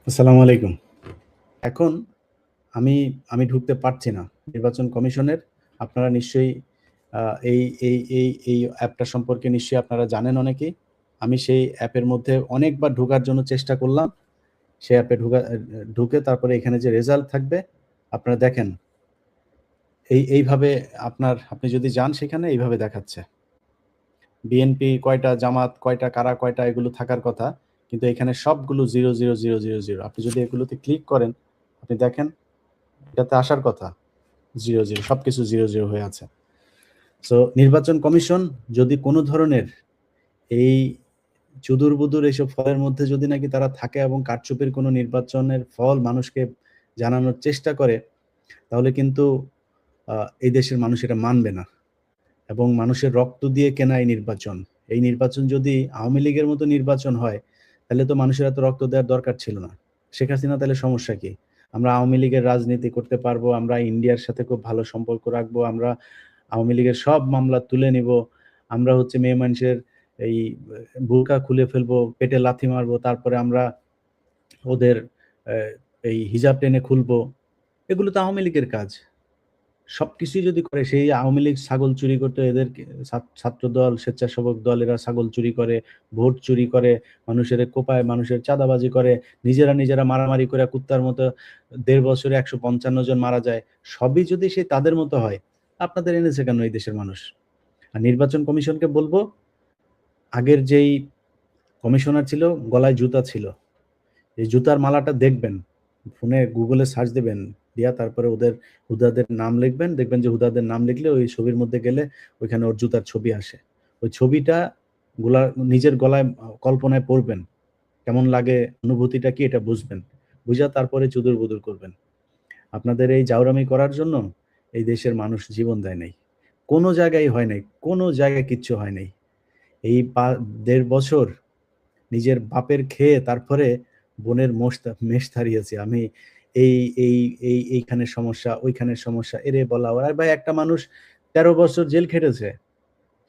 আসসালামু আলাইকুম। এখন আমি আমি ঢুকতে পারছি না। নির্বাচন কমিশনের আপনারা নিশ্চয়ই আ এই এই এই এই অ্যাপটা সম্পর্কে নিশ্চয়ই আপনারা জানেন অনেকেই। আমি সেই অ্যাপের মধ্যে অনেকবার ঢোকার জন্য চেষ্টা করলাম। সেই অ্যাপে ঢুকে তারপরে এখানে যে রেজাল্ট থাকবে আপনারা দেখেন। এইভাবে আপনি যদি যান সেখানে এইভাবে দেখাচ্ছে। বিএনপি কয়টা, জামাত কয়টা, কারা কয়টা এগুলো থাকার কথা। কিন্তু এখানে সবগুলো ০, ০, ০, ০, ০ আপনি যদি এগুলোতে ক্লিক করেন, আপনি দেখেন এটাতে আসার কথা ০, ০ সবকিছু ০, ০ হয়ে আছে। সো নির্বাচন কমিশন যদি কোনো ধরনের এই চুদুর-বুদুর এইসব ফলের মধ্যে যদি নাকি তারা থাকে এবং কারচুপির কোনো নির্বাচনের ফল মানুষকে জানানোর চেষ্টা করে, তাহলে কিন্তু আ এই দেশের মানুষ এটা মানবে না। এবং মানুষের রক্ত দিয়ে কেনা এই নির্বাচন। এই নির্বাচন যদি আওয়ামী লীগের মতো নির্বাচন হয়, তাহলে তো মানুষের এত রক্ত দেওয়ার দরকার ছিল না। শেখ হাসিনা তাহলে সমস্যা কি? আমরা আওয়ামী লীগের রাজনীতি করতে পারবো, আমরা ইন্ডিয়ার সাথে খুব ভালো সম্পর্ক রাখবো, আমরা আওয়ামী লীগের সব মামলা তুলে নিবো। আমরা হচ্ছে মেয়ে মানুষের এই বোরকা খুলে ফেলবো, পেটে লাথি মারবো, তারপরে আমরা ওদের অ্যা এই হিজাব টেনে খুলবো। এগুলো তো আওয়ামী লীগের কাজ। সবকিছুই যদি করে সেই আওয়ামী লীগ ছাগল চুরি করতো এদেরকে ছাত্রদল, স্বেচ্ছাসেবক দল এরা ছাগল চুরি করে, ভোট চুরি করে, মানুষের কোপায়, মানুষের চাঁদাবাজি করে, নিজেরা মারামারি করে কুত্তার মতো ১.৫ বছরে ১৫৫ জন মারা যায়। সবই যদি সেই তাদের মতো হয়, আপনাদের এনেছে কেন এই দেশের মানুষ? আর নির্বাচন কমিশনকে বলব, আগের যেই কমিশনার ছিল গলায় জুতা ছিল। এই জুতার মালাটা দেখবেন। ফোনে গুগলে সার্চ দিবেন। দিয়া তারপরে হুদাদের নাম লিখবেন। দেখবেন যে হুদাদের নাম লিখলে ওই ছবির মধ্যে গেলে ওইখানে ওর জুতার ছবি আসে। ওই ছবিটা নিজের গলায় কল্পনায় পড়বেন। কেমন লাগে, অনুভূতিটা কি এটা বুঝবেন। বুঝা তারপরে চুদুর-বুদুর করবেন। আপনাদের এই জাউরামি করার জন্য এই দেশের মানুষ জীবন দেয় নাই। কোন জায়গায় হয় নাই। কোন জায়গায় কিচ্ছু হয় নাই। এই ১.৫ বছর নিজের বাপের খেয়ে তারপরে বোনের মেষ তাড়িয়েছি। আমি এই এই এইখানে সমস্যা, ওইখানের সমস্যা, এরে বলা ওর। আর ভাই একটা মানুষ ১৩ বছর জেল খেটেছে।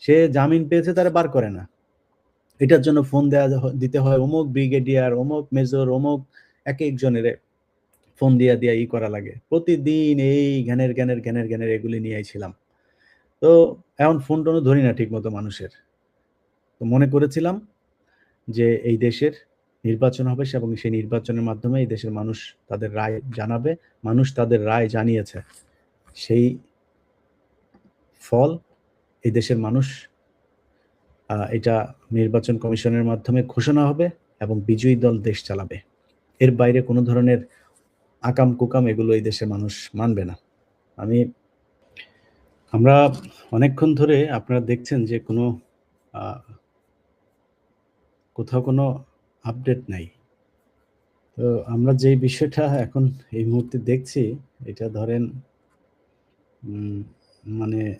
সে জামিন পেয়েছে তারে বার করে না। এটার জন্য ফোন দিতে হয় অমুক ব্রিগেডিয়ার, অমুক মেজর, অমুক একেকজনেরে ফোন দিয়া করা লাগে। প্রতিদিন এই ঘ্যানের এগুলি নিয়েই ছিলাম। তো এখন ফোন-টোনও ধরি না ঠিকমতো মানুষের। তো মনে করেছিলাম যে এই দেশের নির্বাচন হবে এবং সেই নির্বাচনের মাধ্যমে এই দেশের মানুষ তাদের রায় জানাবে। মানুষ তাদের রায় জানিয়েছে। সেই ফল এই দেশের মানুষ এটা নির্বাচন কমিশনের মাধ্যমে ঘোষণা হবে এবং বিজয়ী দল দেশ চালাবে। এর বাইরে কোন ধরনের আকাম-কুকাম এগুলো এই দেশের মানুষ মানবে না। আমরা অনেকক্ষণ ধরে আপনারা দেখছেন যে আ কোথাও কোনো আপডেট নাই। তো আমরা যেই বিষয়টা এখন এই মুহূর্তে দেখছি, এটা ধরেন উম মানে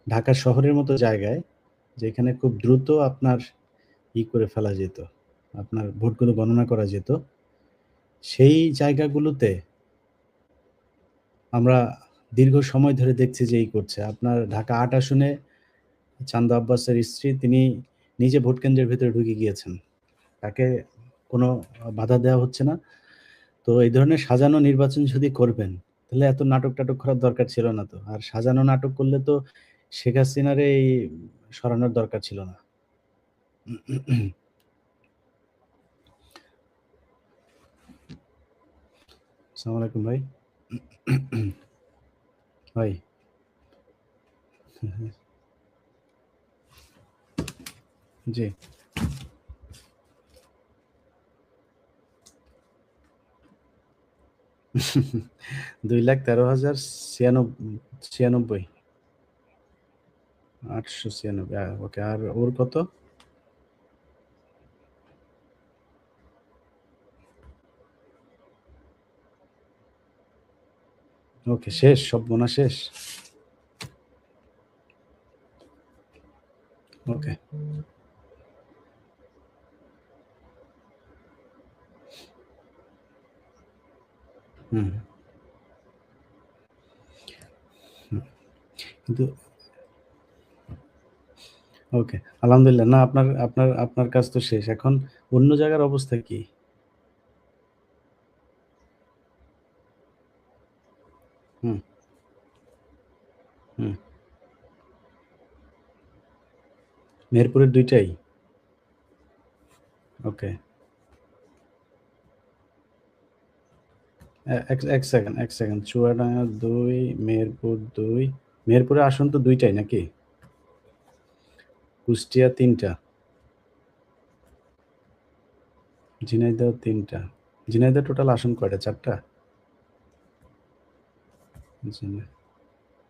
ঢাকা শহরের মতো জায়গায়, যেখানে খুব দ্রুত আপনার করে ফেলা যেত। আপনার ভোটগুলো গণনা করা যেত। সেই জায়গাগুলোতে আমরা দীর্ঘ সময় ধরে দেখছি যে করছে। আপনার ঢাকা ৮ আসনে চান্দা আব্বাসের স্ত্রী তিনি নিজে ভোট কেন্দ্রের ভেতরে ঢুকে গিয়েছেন। তাকে কোনো বাধা দেওয়া হচ্ছে না। তো এই ধরনের সাজানো নির্বাচন যদি করবেন, তাহলে এত নাটক-টাটক করার দরকার ছিল না তো। আর সাজানো নাটক করলে তো শেখ হাসিনারে সরানোর দরকার ছিল না। আসসালামু আলাইকুম ভাই। ভাই। জি। ২,১৩,০৯৬ ৮৯৬ ওকে। আর ওর কত? ওকে শেষ, সব গোনা শেষ? ওকে। হুম। হুম। কিন্তু ওকে। আলহামদুলিল্লাহ। না আপনার আপনার আপনার কাজ তো শেষ। এখন অন্য জায়গার অবস্থা কি? হুম, হুম। মেহেরপুরের ২ টাই? ওকে। এক সেকেন্ড, ১ সেকেন্ড। চুয়াডাঙ্গা ২, মেহেরপুর ২। মেহেরপুরের আসন তো ২ টাই নাকি? কুষ্টিয়া ৩ টা, ঝিনাইদহ ৩ টা। ঝিনাইদহ টোটাল আসন কয়টা? ৪ টা? ঝিনাই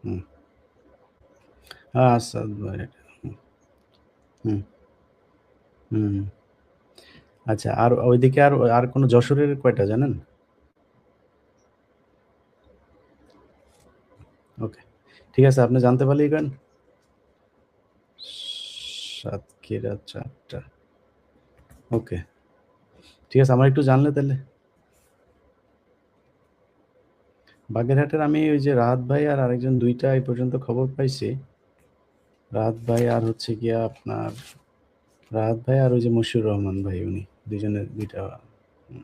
হুম। আচ্ছা, রাইট। হুম, হুম, হুম। আচ্ছা, আর ওইদিকে আর কোন যশোরের কয়টা জানেন? ওকে। ঠিক আছে, আপনি জানতে পারলেই করেন। সাতক্ষীরা ৪ টা। ওকে। ঠিক আছে, আমার একটু জানলে তাইলে। বাগেরহাটের আমি ওই যে রাহাত ভাই আর আরেকজন ২ টা এই পর্যন্ত খবর পাইছি। রাহাত ভাই আর হচ্ছে গিয়া আপনার রাহাত ভাই আর ওই যে মশিউর রহমান ভাই, উনি ২ জনের ২ টা। হুম।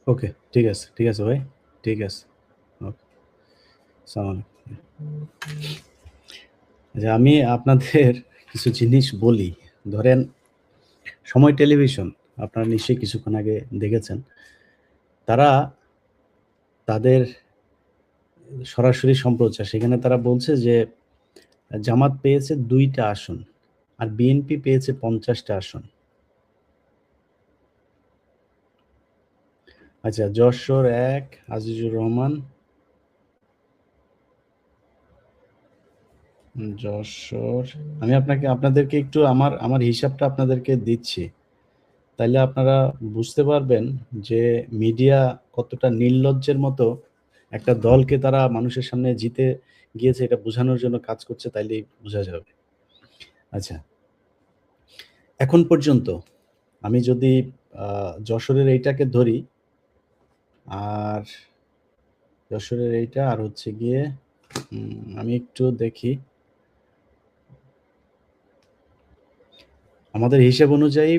ওকে, ঠিক আছে, ঠিক আছে ভাই। ঠিক আছে। ওকে, সালাম আলাইকুম। আচ্ছা, আমি আপনাদের কিছু জিনিস বলি। ধরেন, সময় টেলিভিশন আপনারা নিশ্চয়ই কিছুক্ষণ আগে দেখেছেন। তারা তাদের সরাসরি সম্প্রচার, সেখানে তারা বলছে যে জামাত পেয়েছে ২ টা আসন আর বিএনপি পেয়েছে ৫০ টা আসন। আচ্ছা, যশোর ১, আজিজুর রহমান। যশোর, আমি আপনাদেরকে একটু আমার হিসাবটা আপনাদেরকে দিচ্ছি। তাইলে আপনারা বুঝতে পারবেন যে মিডিয়া কতটা নির্লজ্জের মতো একটা দলকে তারা মানুষের সামনে জিতে গিয়েছে এটা বোঝানোর জন্য কাজ করছে, তাইলেই বোঝা যাবে। আচ্ছা, এখন পর্যন্ত আমি যদি যশোরের এইটাকে ধরি, আর যশোরের এইটা আর হচ্ছে গিয়ে আমি একটু দেখি। আমাদের হিসেব অনুযায়ী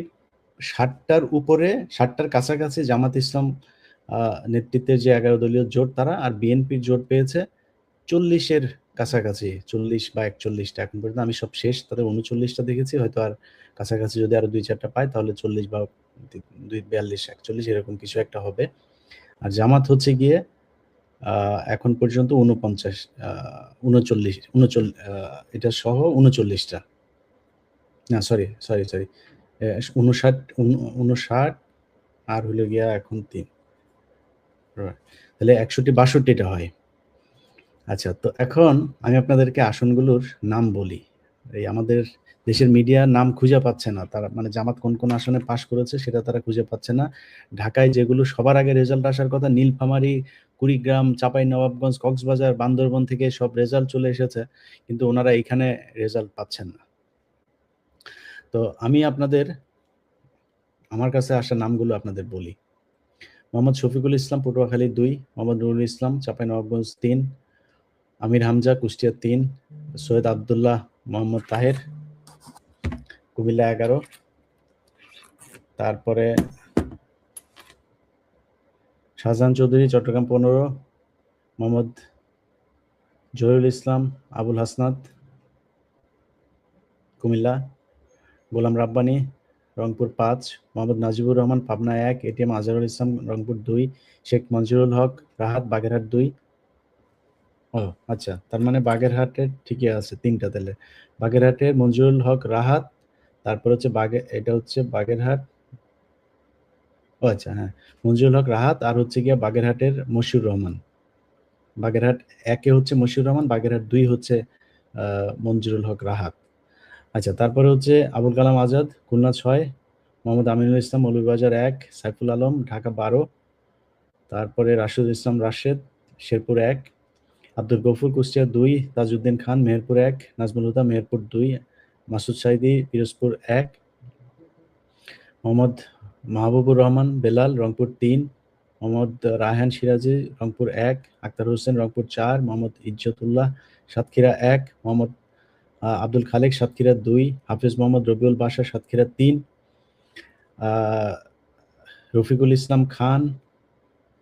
৬০ টার উপরে, ৬০ টার কাছাকাছি জামাত ইসলাম নেতৃত্বের যে ১১ দলীয় জোট তারা, আর বিএনপির জোট পেয়েছে ৪০ এর কাছাকাছি, ৪০ বা ৪১ টা এখন পর্যন্ত। আমি সব শেষ তাদের ৩৯ টা দেখেছি। হয়তো আর কাছাকাছি যদি আরো ২-৪ টা পায় তাহলে ৪০ বা ৪২, ৪১ এরকম কিছু একটা হবে। আর জামাত হচ্ছে গিয়ে আ এখন পর্যন্ত ৪৯ এটা সহ ৩৯ টা। না, সরি। ৫৯, ৫৯ আর হইলো গিয়া এখন ৩। রাইট। তাহলে ৬১, ৬২ টা হয়। আচ্ছা, তো এখন আমি আপনাদেরকে আসনগুলোর নাম বলি। এই আমাদের দেশের মিডিয়া নাম খুঁজে পাচ্ছে না। তারা মানে জামাত কোন আসনে পাস করেছে সেটা তারা খুঁজে পাচ্ছে না। ঢাকায় যেগুলো সবার আগে রেজাল্ট আসার কথা, নীলফামারী, কুড়িগ্রাম, চাঁপাইনবাবগঞ্জ, কক্সবাজার, বান্দরবন থেকে সব রেজাল্ট চলে এসেছে। কিন্তু ওনারা এইখানে রেজাল্ট পাচ্ছেন না। তো আমি আমার কাছে আসা নামগুলো আপনাদের বলি। মোহাম্মদ শফিকুল ইসলাম, পটুয়াখালী ২, মোহাম্মদ নুরুল ইসলাম, চাঁপাইনবাবগঞ্জ ৩, আমির হামজা, কুষ্টিয়া ৩, সৈয়দ আবদুল্লাহ মোহাম্মদ তাহের, কুমিল্লা ১১, তারপরে শাহজাহান চৌধুরী, চট্টগ্রাম ১৫, মোহাম্মদ জহিরুল ইসলাম, আবুল হাসনাত, কুমিল্লা, গোলাম রাব্বানী, রংপুর ৫, মোহাম্মদ নাজিবুর রহমান, পাবনা ১, এটিএম আজহারুল ইসলাম, রংপুর ২, শেখ মনজুরুল হক, রাহাত, বাগেরহাট ২। ও আচ্ছা, তার মানে বাগেরহাটের ঠিকই আছে ৩ টা তাইলে। বাগেরহাটের মনজুরুল হক, রাহাত, তারপর হচ্ছে এটা হচ্ছে বাগেরহাট। ও আচ্ছা, হ্যাঁ। মনজুরুল হক, রাহাত, আর হচ্ছে গিয়া বাগেরহাটের মশিউর রহমান। বাগেরহাট ১ এ হচ্ছে মশিউর রহমান, বাগেরহাট ২ হচ্ছে আ মনজুরুল হক, রাহাত। আচ্ছা, তারপরে হচ্ছে আবুল কালাম আজাদ, খুলনা ৬, মোহাম্মদ আমিনুল ইসলাম, মৌলভীবাজার ১, সাইফুল আলম, ঢাকা ১২, তারপরে রাশেদুল ইসলাম, রাশেদ, শেরপুর ১, আব্দুল গফুর, কুষ্টিয়া ২, তাজউদ্দিন খান, মেহেরপুর ১, নাজমুল হুদা, মেহেরপুর ২, মাসুদ সাঈদী, পিরোজপুর ১, মোহাম্মদ মাহবুবুর রহমান, বেলাল, রংপুর ৩, মোহাম্মদ রায়হান সিরাজী, রংপুর ১, আক্তার হোসেন, রংপুর ৪, মোহাম্মদ ইজ্জতুল্লাহ, সাতক্ষীরা ১, মোহাম্মদ আব্দুল খালেক, সাতক্ষীরা ২, হাফেজ মোহাম্মদ রবিউল বাশা, সাতক্ষীরা ৩, আ রফিকুল ইসলাম খান,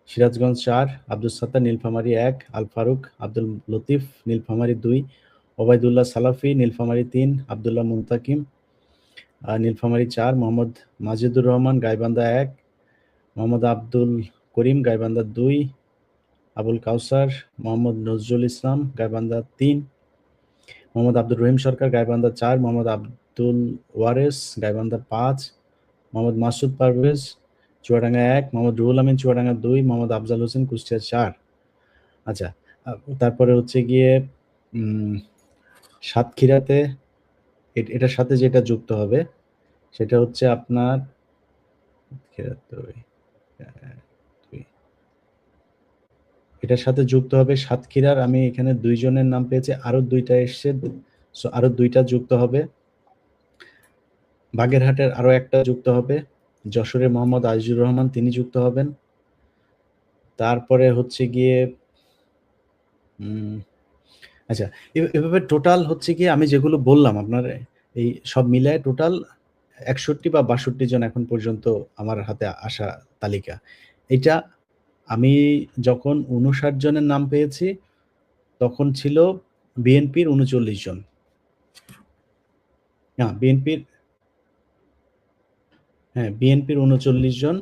সিরাজগঞ্জ ৪, আব্দুস সাত্তার নীলফামারী ১, আল ফারুক, আব্দুল লতিফ নীলফামারী ২, ওবায়দুল্লাহ সালাফি নীলফামারী ৩, আব্দুল্লাহ মুনতাকিম নীলফামারী ৪, মোহাম্মদ মাজিদুর রহমান গাইবান্ধা ১, মোহাম্মদ আব্দুল করিম গাইবান্ধা ২, আবুল কাউসার, মোহাম্মদ নজরুল ইসলাম গাইবান্ধা ৩, মোহাম্মদ আব্দুর রহিম সরকার গাইবান্ধা ৪, মোহাম্মদ আব্দুল ওয়ারেস গাইবান্ধা ৫, মোহাম্মদ মাসুদ পারভেজ চুয়াডাঙ্গা ১, মোহাম্মদ রুহুল আমিন চুয়াডাঙ্গা ২, মোহাম্মদ আফজাল হোসেন কুষ্টিয়া ৪। আচ্ছা, তারপরে হচ্ছে গিয়ে সাতক্ষীরাতে এটার সাথে যেটা যুক্ত হবে সেটা হচ্ছে আপনার এটার সাথে যুক্ত হবে সাতক্ষীরার, আমি এখানে ২ জনের নাম পেয়েছি, আরো ২টা এসছে, সো আরো ২টা যুক্ত হবে। বাগেরহাটের আরো একটা যুক্ত হবে, যশোরের মোহাম্মদ আজিজুর রহমান তিনি যুক্ত হবেন। তারপরে হচ্ছে গিয়ে আচ্ছা, এভাবে টোটাল হচ্ছে গিয়ে আমি যেগুলো বললাম আপনার এই সব মিলায় টোটাল ৬১ বা ৬২ জন এখন পর্যন্ত আমার হাতে আসা তালিকা। এটা আমি যখন ৫৯ জনের নাম পেয়েছি তখন ছিল বিএনপির ৩৯ জন। না, বিএনপির ৩৯ জন।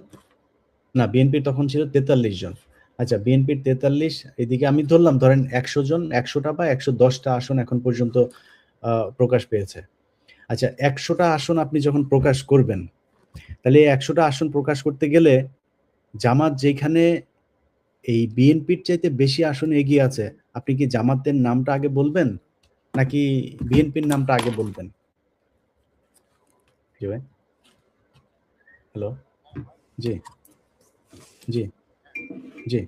না, বিএনপির তখন ছিল ৪৩ জন। আচ্ছা, বিএনপির ৪৩, এদিকে আমি ধরলাম ধরেন ১০০ জন, ১০০টা বা ১১০টা আসন এখন পর্যন্ত প্রকাশ পেয়েছে। আচ্ছা, ১০০টা আসন আপনি যখন প্রকাশ করবেন, তাহলে এই ১০০টা আসন প্রকাশ করতে গেলে জামাত যেখানে এই বিএনপির চাইতে বেশি আসনে এগিয়ে আছে, আপনি কি জামাতের নামটা আগে বলবেন নাকি বিএনপির নামটা আগে বলবেন? জি ভাই, হ্যালো, জি জি জি।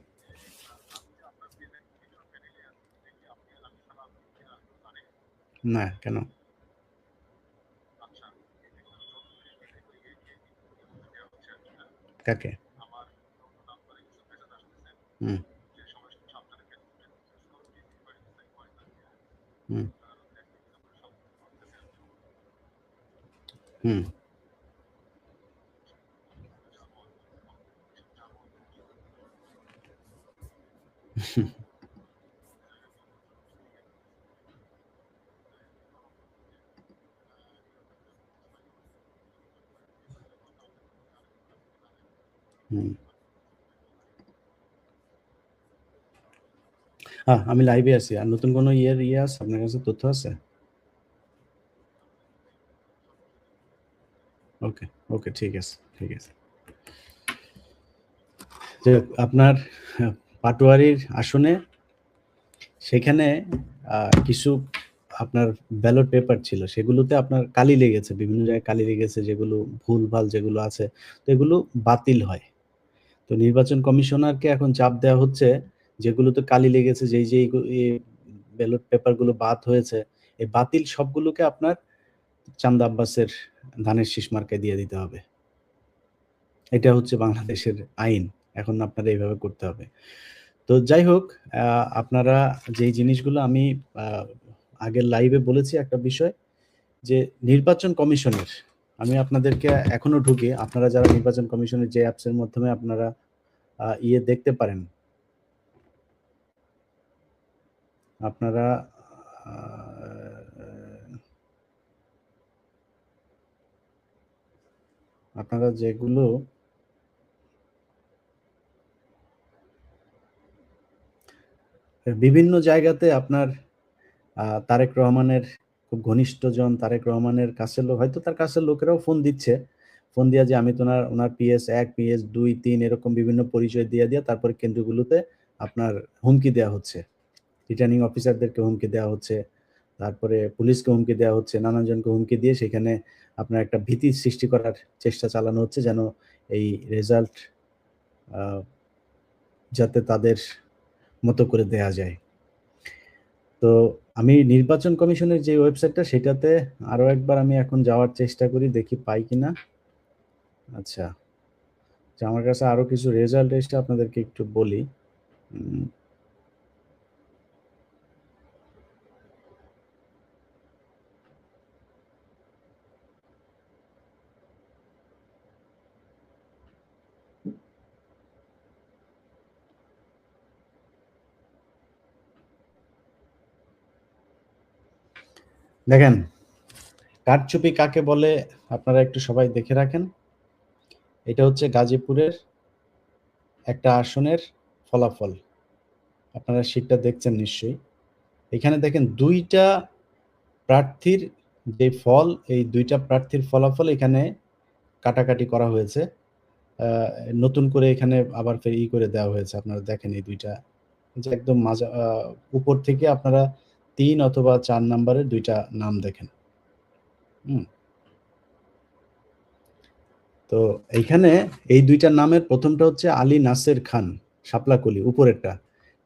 না, কেন? কাকে? হুম হুম হুম হুম। হ্যাঁ, আমি লাইভে আছি। আর নতুন কোনো ইয়ে আছে? আপনার কাছে তথ্য আছে? ওকে, ওকে, ঠিক আছে, ঠিক আছে। যে আপনার পাটোয়ারির আসনে সেখানে কিছু আপনার ব্যালট পেপার ছিল। সেগুলোতে আপনার কালি লেগেছে। বিভিন্ন জায়গায় কালি লেগেছে, যেগুলো ভুলভাল যেগুলো আছে। তো এগুলো বাতিল হয়। তো নির্বাচন কমিশনারকে এখন চাপ দেওয়া হচ্ছে, যেগুলোতে কালি লেগেছে, যেই ব্যালট পেপার গুলো বাদ হয়েছে, এই বাতিল সবগুলোকে আপনার চান্দা আব্বাসের ধানের শীষ মার্কায় দিয়ে দিতে হবে। এটা হচ্ছে বাংলাদেশের আইন। এখন আপনারা এভাবে করতে হবে। তো যাই হোক, আপনারা যেই জিনিসগুলো আমি আ আগের লাইভে বলেছি একটা বিষয়, যে নির্বাচন কমিশনের, আমি আপনাদেরকে এখনো ঢুকি, আপনারা যারা নির্বাচন কমিশনের যে অ্যাপস এর মাধ্যমে আপনারা দেখতে পারেন। আপনারা আ আপনারা যেগুলো বিভিন্ন জায়গাতে আপনার তারেক রহমানের খুব ঘনিষ্ঠজন, তারেক রহমানের কাছের লোক, হয়তো তার কাছের লোকেরাও ফোন দিচ্ছে। ফোন দিয়া যে আমি তো উনার PS1, PS2, ৩ এরকম বিভিন্ন পরিচয় দিয়া তারপরে কেন্দ্রগুলোতে আপনার হুমকি দেয়া হচ্ছে। রিটার্নিং অফিসারদেরকে হুমকি দেওয়া হচ্ছে। তারপরে পুলিশকে হুমকি দেওয়া হচ্ছে। নানানজনকে হুমকি দিয়ে সেখানে আপনার একটা ভীতি সৃষ্টি করার চেষ্টা চালানো হচ্ছে, যেন এই রেজাল্ট আ যাতে তাদের মতো করে দেয়া যায়। তো আমি নির্বাচন কমিশনের যে ওয়েবসাইটটা সেটাতে আরো একবার আমি এখন যাওয়ার চেষ্টা করি, দেখি পাই কিনা। আচ্ছা, যে আমার কাছে আরো কিছু রেজাল্ট এসছে, আপনাদেরকে একটু বলি। উম দেখেন, কারচুপি কাকে বলে আপনারা একটু সবাই দেখে রাখেন। এটা হচ্ছে গাজীপুরের একটা আসনের ফলাফল। আপনারা শীটটা দেখছেন নিশ্চয়ই। এখানে দেখেন ২টা প্রার্থীর যে ফল, এই ২টা প্রার্থীর ফলাফল এখানে কাটাকাটি করা হয়েছে। নতুন করে এখানে আবার ফের করে দেওয়া হয়েছে। আপনারা দেখেন এই ২টা যে একদম উপর থেকে আপনারা ৩ অথবা ৪ নাম্বারের ২টা নাম দেখেন। তো এইখানে এই ২টার নামের প্রথমটা হচ্ছে আলী নাসের খান, শাপলাকলি, উপরেরটা।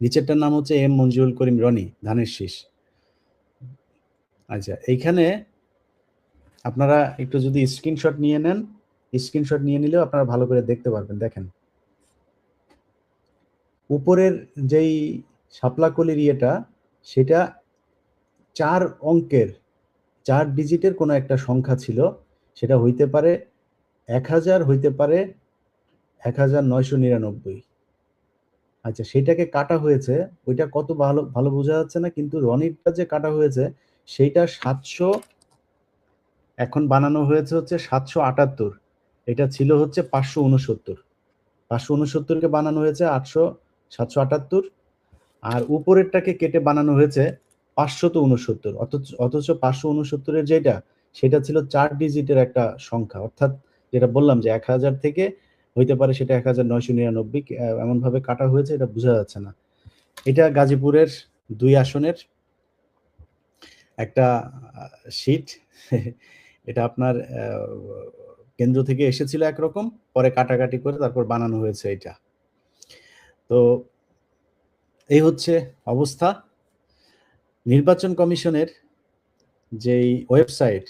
নিচেরটার নাম হচ্ছে এম মঞ্জুরুল করিম রনি, ধানের শীষ। আচ্ছা, এইখানে আপনারা একটু যদি স্ক্রিনশট নিয়ে নেন, স্ক্রিনশট নিয়ে নিলেও আপনারা ভালো করে দেখতে পারবেন। দেখেন, উপরের যেই শাপলাকলির ইয়েটা, সেটা ৪ অঙ্কের, ৪ ডিজিটের কোনো একটা সংখ্যা ছিল। সেটা হইতে পারে ১০০০, হইতে পারে ১৯৯৯। আচ্ছা, সেটাকে কাটা হয়েছে। ওইটা কত ভালো ভালো বোঝা যাচ্ছে না, কিন্তু রনিরটা যে কাটা হয়েছে সেইটা ৭০০, এখন বানানো হয়েছে হচ্ছে ৭৭৮। এটা ছিল হচ্ছে ৫৬৯। ৫৬৯ কে বানানো হয়েছে ৭৭৮। আর উপরেরটাকে কেটে বানানো হয়েছে ৫৬৯। অথচ ৫৬৯ এর যেটা, সেটা ছিল ৪ ডিজিটের একটা সংখ্যা। অর্থাৎ যেটা বললাম যে ১০০০ থেকে হইতে পারে সেটা ১৯৯৯, এমন ভাবে কাটা হয়েছে, এটা বোঝা যাচ্ছে না। এটা গাজীপুরের ২ আসনের একটা শীট। এটা আপনার কেন্দ্র থেকে এসেছিল একরকম, পরে কাটাকাটি করে তারপর বানানো হয়েছে এটা। তো এই হচ্ছে অবস্থা। নির্বাচন কমিশনের যেই ওয়েবসাইট,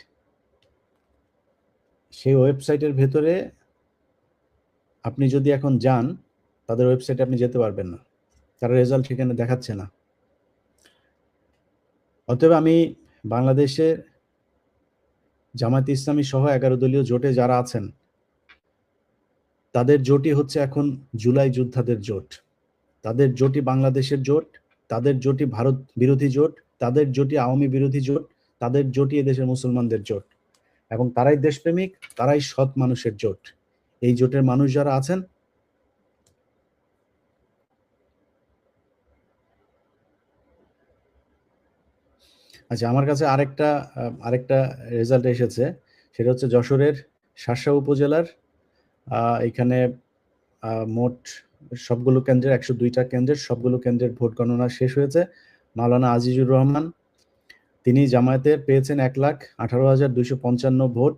সেই ওয়েবসাইটের ভেতরে আপনি যদি এখন যান, তাদের ওয়েবসাইটে আপনি যেতে পারবেন না। তারা রেজাল্ট সেখানে দেখাচ্ছে না। অতএব আমি বাংলাদেশের জামায়াতে ইসলামী সহ ১১ দলীয় জোটে যারা আছেন, তাদের জোটই হচ্ছে এখন জুলাই যোদ্ধাদের জোট। তাদের জোটই বাংলাদেশের জোট, তাদের জোটই ভারত বিরোধী জোট, তাদের জোটই আওয়ামী বিরোধী জোট, তাদের জোটই এদেশের মুসলমানদের জোট। এবং তারাই দেশপ্রেমিক, তারাই সৎ মানুষের জোট। এই জোটের মানুষ যারা আছেন, আচ্ছা, আমার কাছে আরেকটা রেজাল্ট এসেছে। সেটা হচ্ছে যশোরের শার্শা উপজেলার এখানে মোট সবগুলো কেন্দ্রের, ১০২টা কেন্দ্রের সবগুলো কেন্দ্রের ভোট গণনা শেষ হয়েছে। মাওলানা আজিজুর রহমান, তিনি জামায়াতের পেয়েছেন ১,১৮,২৫৫ ভোট,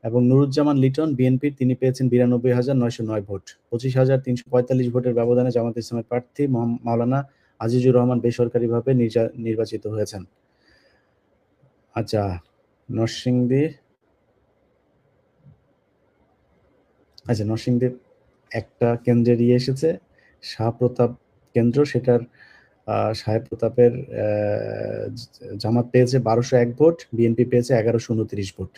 এবং নুরুজ্জামান লিটন বিএনপির, তিনি পেয়েছেন ৯২,৯০৯ ভোট। ২৫,৩৪৫ ভোটের ব্যবধানে জামায়াতে ইসলামের প্রার্থী মাওলানা আজিজুর রহমান বেসরকারিভাবে নির্বাচিত হয়েছেন। আচ্ছা, নরসিংদীর একটা কেন্দ্রের এসেছে, শাহপ্রতাপ কেন্দ্র, সেটার সাহেব প্রতাপের জামাত পেয়েছে ১২০১ ভোট, বিএনপি পেয়েছে ১১২৯ ভোট।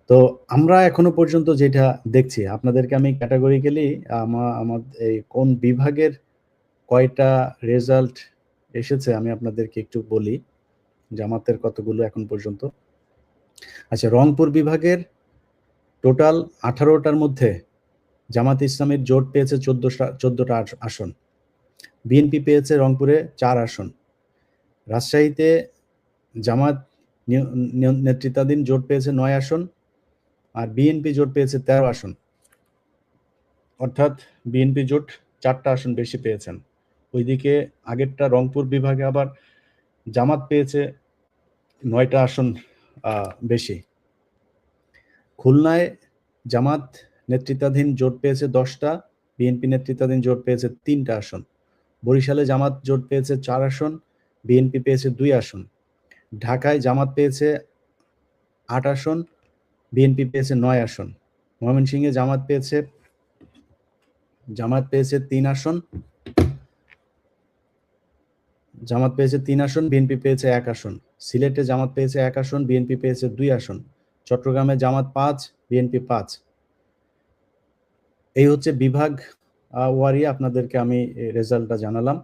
তো আমরা এখনো পর্যন্ত যেটা দেখছি, আপনাদেরকে আমি ক্যাটাগরিক্যালি আমার এই কোন বিভাগের কয়টা রেজাল্ট এসেছে আমি আপনাদেরকে একটু বলি। জামাতের কতগুলো এখন পর্যন্ত। আচ্ছা, রংপুর বিভাগের টোটাল ১৮টার মধ্যে জামাত ইসলামের জোট পেয়েছে ১৪টা আসন। বিএনপি পেয়েছে রংপুরে ৪ আসন। রাজশাহীতে জামাত নেতৃত্বাধীন জোট পেয়েছে ৯ আসন, আর বিএনপি জোট পেয়েছে ১৩ আসন। অর্থাৎ বিএনপি জোট ৪টা আসন বেশি পেয়েছেন। ওইদিকে আগেরটা রংপুর বিভাগে আবার জামাত পেয়েছে ৯টা আসন বেশি। খুলনায় জামাত নেতৃত্বাধীন জোট পেয়েছে ১০টা, বিএনপি নেতৃত্বাধীন জোট পেয়েছে ৩টা আসন। বরিশালে জামাত জোট পেয়েছে ৪ আসন, বিএনপি পেয়েছে ২ আসন। ঢাকায় জামাত পেয়েছে ৮ আসন, বিএনপি পেয়েছে ৯ আসন। ময়মনসিংহে জামাত পেয়েছে ৩ আসন, বিএনপি পেয়েছে ১ আসন। সিলেটে জামাত পেয়েছে ১ আসন, বিএনপি পেয়েছে ২ আসন। চট্টগ্রামে জামাত ৫, বিএনপি ৫। এই হচ্ছে বিভাগ ওয়ারি আপনাদেরকে আমি রেজাল্টটা জানালাম।